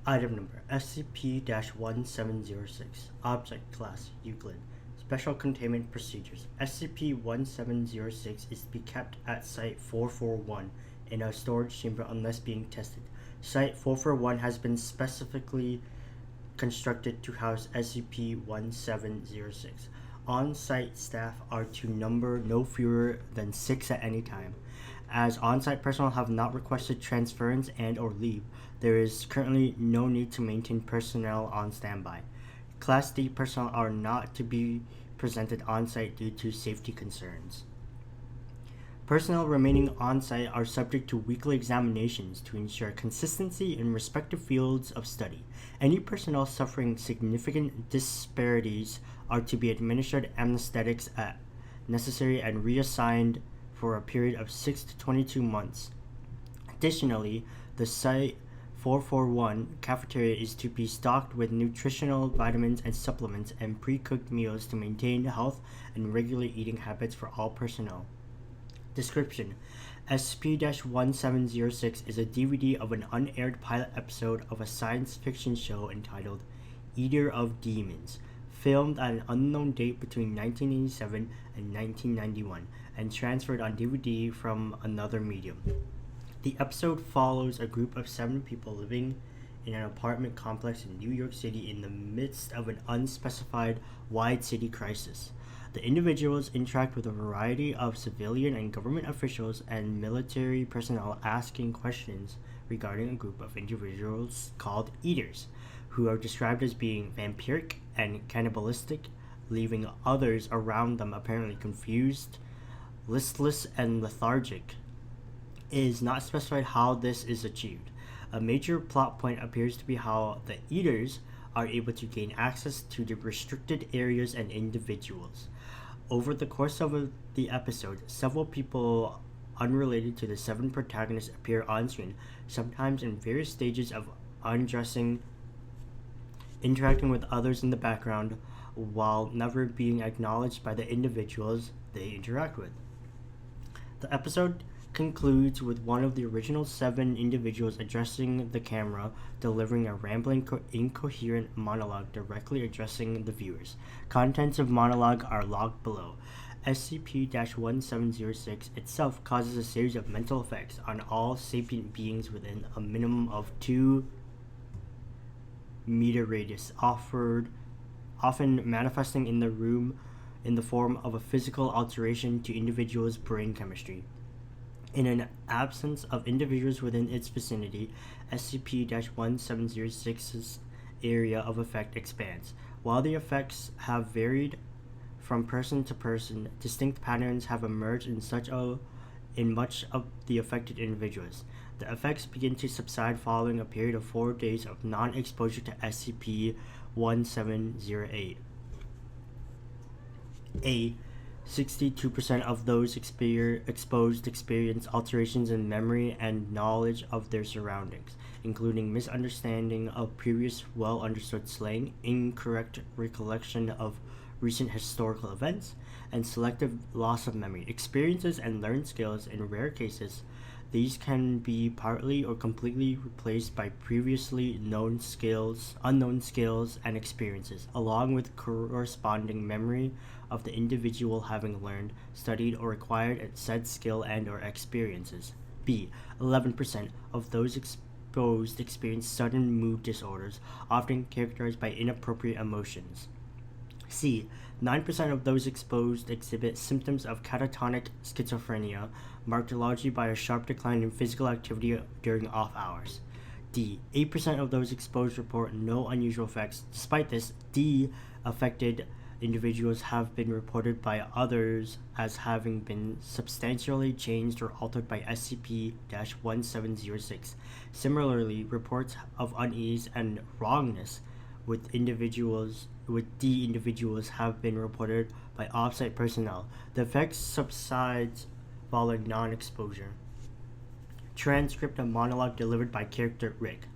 Item number SCP-1706. Object Class Euclid. Special Containment Procedures. SCP-1706 is to be kept at Site-441 in a storage chamber unless being tested. Site-441 has been specifically constructed to house SCP-1706. On-site staff are to number no fewer than 6 at any time. As on-site personnel have not requested transference and/or leave, there is currently no need to maintain personnel on standby. Class D personnel are not to be presented on-site due to safety concerns. Personnel remaining on-site are subject to weekly examinations to ensure consistency in respective fields of study. Any personnel suffering significant disparities are to be administered anesthetics as necessary and reassigned for a period of 6 to 22 months. Additionally, the Site-441 cafeteria is to be stocked with nutritional vitamins and supplements and pre-cooked meals to maintain health and regular eating habits for all personnel. Description: SCP-1706 is a DVD of an unaired pilot episode of a science fiction show entitled Eater of Demons, filmed at an unknown date between 1987 and 1991, and transferred on DVD from another medium. The episode follows a group of 7 people living in an apartment complex in New York City in the midst of an unspecified wide city crisis. The individuals interact with a variety of civilian and government officials and military personnel, asking questions regarding a group of individuals called Eaters, who are described as being vampiric and cannibalistic, leaving others around them apparently confused, listless, and lethargic. It is not specified how this is achieved. A major plot point appears to be how the Eaters are able to gain access to the restricted areas and individuals. Over the course of the episode, several people unrelated to the 7 protagonists appear on screen, sometimes in various stages of undressing, interacting with others in the background, while never being acknowledged by the individuals they interact with. The episode concludes with one of the original 7 individuals addressing the camera, delivering a rambling, incoherent monologue directly addressing the viewers. Contents of monologue are logged below. SCP-1706 itself causes a series of mental effects on all sapient beings within a minimum of 2-meter radius, often manifesting in the form of a physical alteration to individuals' brain chemistry. In an absence of individuals within its vicinity, SCP-1706's area of effect expands. While the effects have varied from person to person, distinct patterns have emerged in much of the affected individuals. The effects begin to subside following a period of 4 days of non-exposure to SCP-1708. 62% of those exposed experience alterations in memory and knowledge of their surroundings, including misunderstanding of previous well-understood slang, incorrect recollection of recent historical events, and selective loss of memory. Experiences and learned skills, in rare cases, these can be partly or completely replaced by previously unknown skills and experiences, along with corresponding memory of the individual having learned, studied, or acquired said skill and or experiences. 11% of those exposed experience sudden mood disorders, often characterized by inappropriate emotions. 9% of those exposed exhibit symptoms of catatonic schizophrenia, marked largely by a sharp decline in physical activity during off hours. 8% of those exposed report no unusual effects. Despite this, affected individuals have been reported by others as having been substantially changed or altered by SCP-1706. Similarly, reports of unease and wrongness with individuals have been reported by off-site personnel. The effects subsides following non-exposure. Transcript of monologue delivered by character Rick.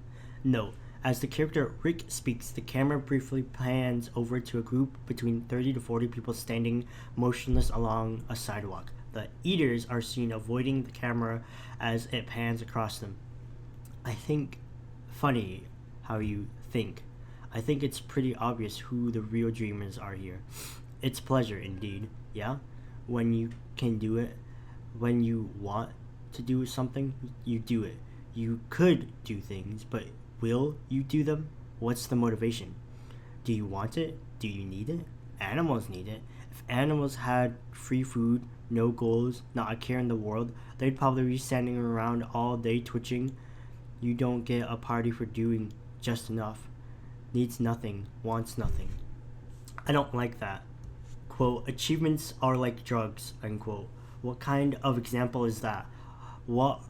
Note: as the character Rick speaks, the camera briefly pans over to a group between 30 to 40 people standing motionless along a sidewalk. The Eaters are seen avoiding the camera as it pans across them. I think funny how you think. I think it's pretty obvious who the real dreamers are here. It's pleasure indeed, yeah? When you can do it, when you want to do something, you do it. You could do things, but will you do them? What's the motivation? Do you want it? Do you need it? Animals need it. If animals had free food, no goals, not a care in the world, they'd probably be standing around all day twitching. You don't get a party for doing just enough. Needs nothing, wants nothing. I don't like that. Quote, achievements are like drugs, unquote. What kind of example is that? What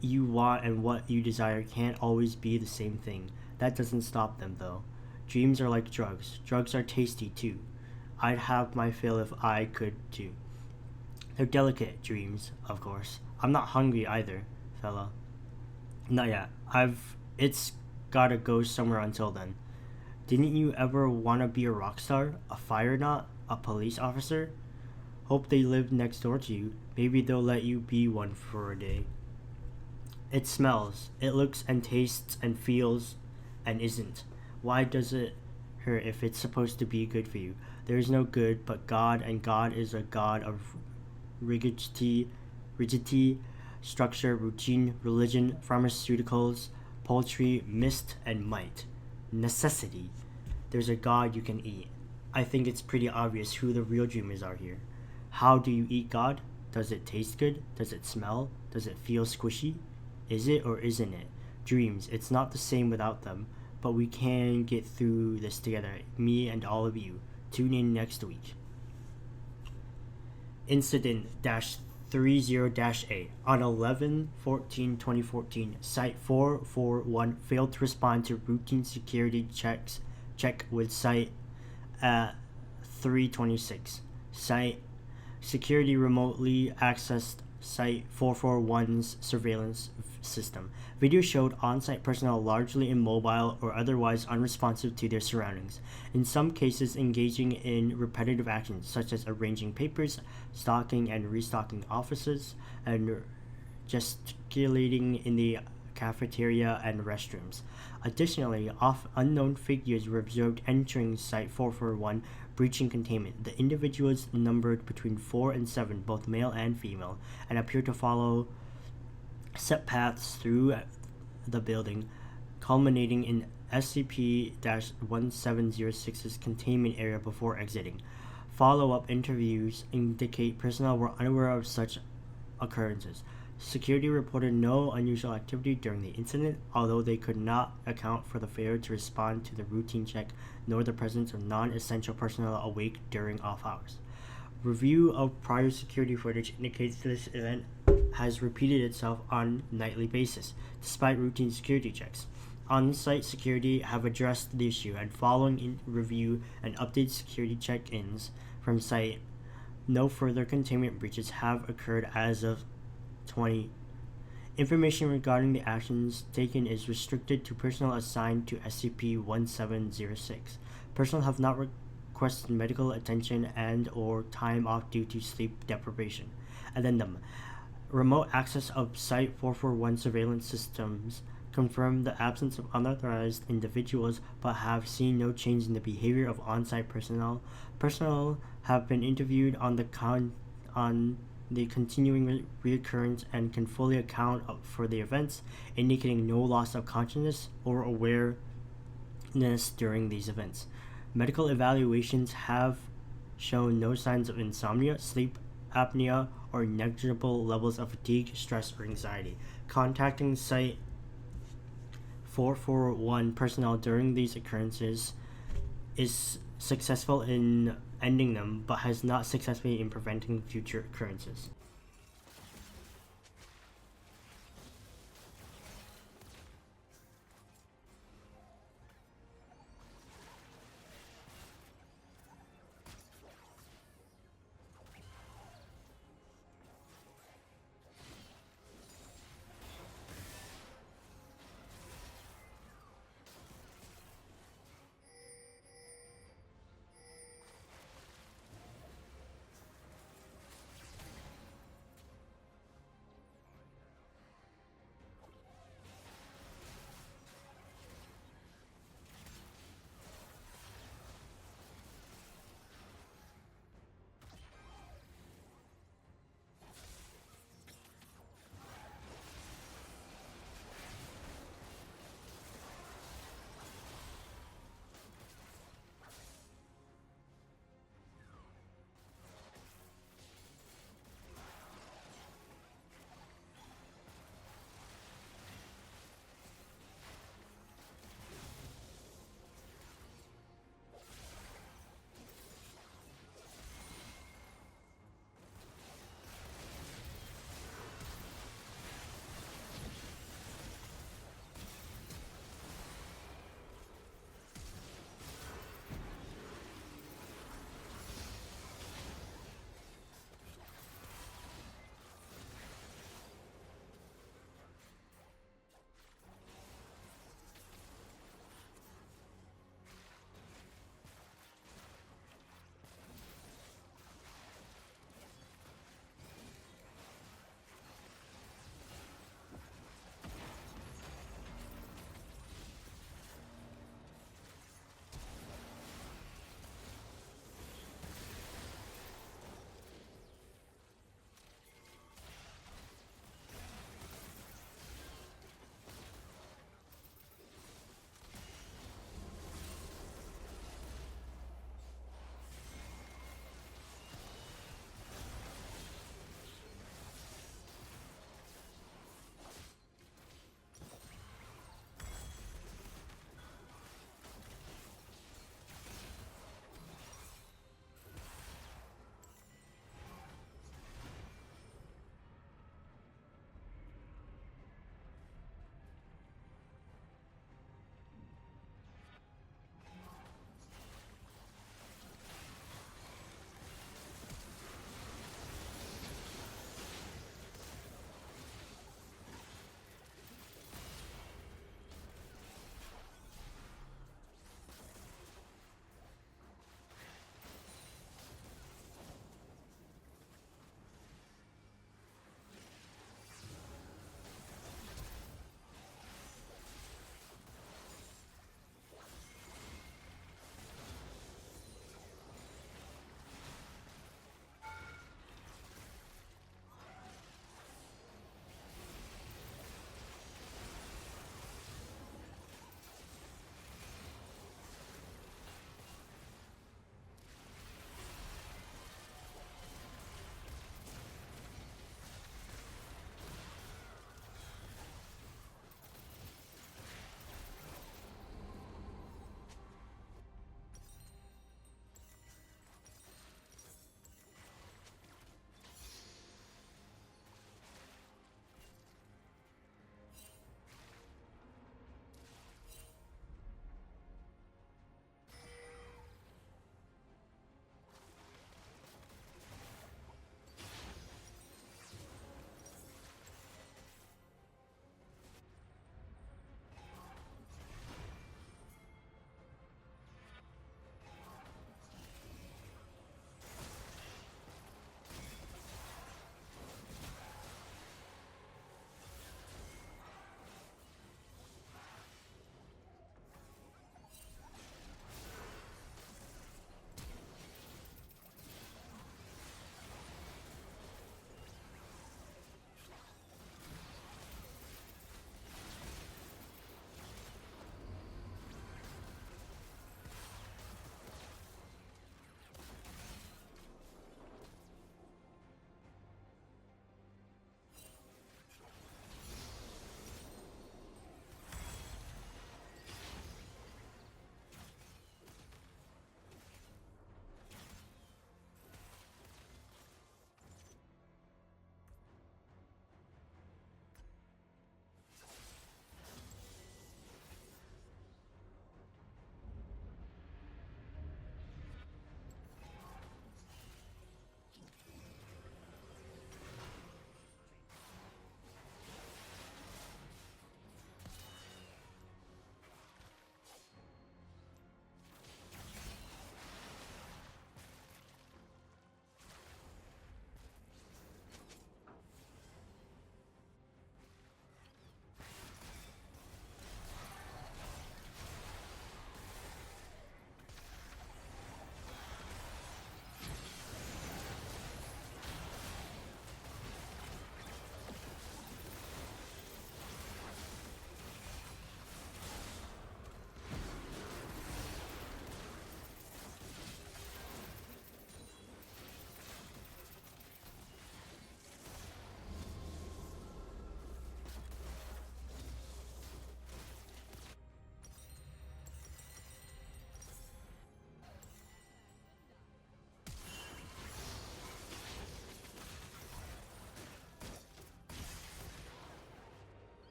you want and what you desire can't always be the same thing. That doesn't stop them, though. Dreams are like drugs. Drugs are tasty, too. I'd have my fill if I could, too. They're delicate dreams, of course. I'm not hungry either, fella. Not yet. It's gotta go somewhere until then. Didn't you ever want to be a rock star? A fire knot? A police officer? Hope they live next door to you. Maybe they'll let you be one for a day. It smells. It looks and tastes and feels and isn't. Why does it hurt if it's supposed to be good for you? There is no good but God, and God is a God of rigidity, structure, routine, religion, pharmaceuticals, poultry, mist, and might. Necessity. There's a God you can eat. I think it's pretty obvious who the real dreamers are here. How do you eat God? Does it taste good? Does it smell? Does it feel squishy? Is it or isn't it? Dreams, it's not the same without them, but we can get through this together, me and all of you. Tune in next week. Incident-30-A. On 11/14/2014, Site 441 failed to respond to routine security check with Site at 3:26. Site security remotely accessed Site 441's surveillance system. Video showed on-site personnel largely immobile or otherwise unresponsive to their surroundings, in some cases engaging in repetitive actions such as arranging papers, stocking and restocking offices, and gesticulating in the cafeteria and restrooms. Additionally, unknown figures were observed entering Site 441, breaching containment. The individuals numbered between 4 and 7, both male and female, and appeared to follow set paths through the building, culminating in SCP-1706's containment area before exiting. Follow-up interviews indicate personnel were unaware of such occurrences. Security reported no unusual activity during the incident, although they could not account for the failure to respond to the routine check nor the presence of non-essential personnel awake during off hours. Review of prior security footage indicates this event has repeated itself on a nightly basis, despite routine security checks. On-site security have addressed the issue, and following review and updated security check-ins from site, no further containment breaches have occurred as of 20. Information regarding the actions taken is restricted to personnel assigned to SCP-1706. Personnel have not requested medical attention and or time off due to sleep deprivation. Addendum. Remote access of Site-441 surveillance systems confirm the absence of unauthorized individuals but have seen no change in the behavior of on-site personnel. Personnel have been interviewed on the continuing reoccurrence and can fully account for the events, indicating no loss of consciousness or awareness during these events. Medical evaluations have shown no signs of insomnia, sleep apnea, or negligible levels of fatigue, stress, or anxiety. Contacting Site 441 personnel during these occurrences is successful in ending them, but has not successfully in preventing future occurrences.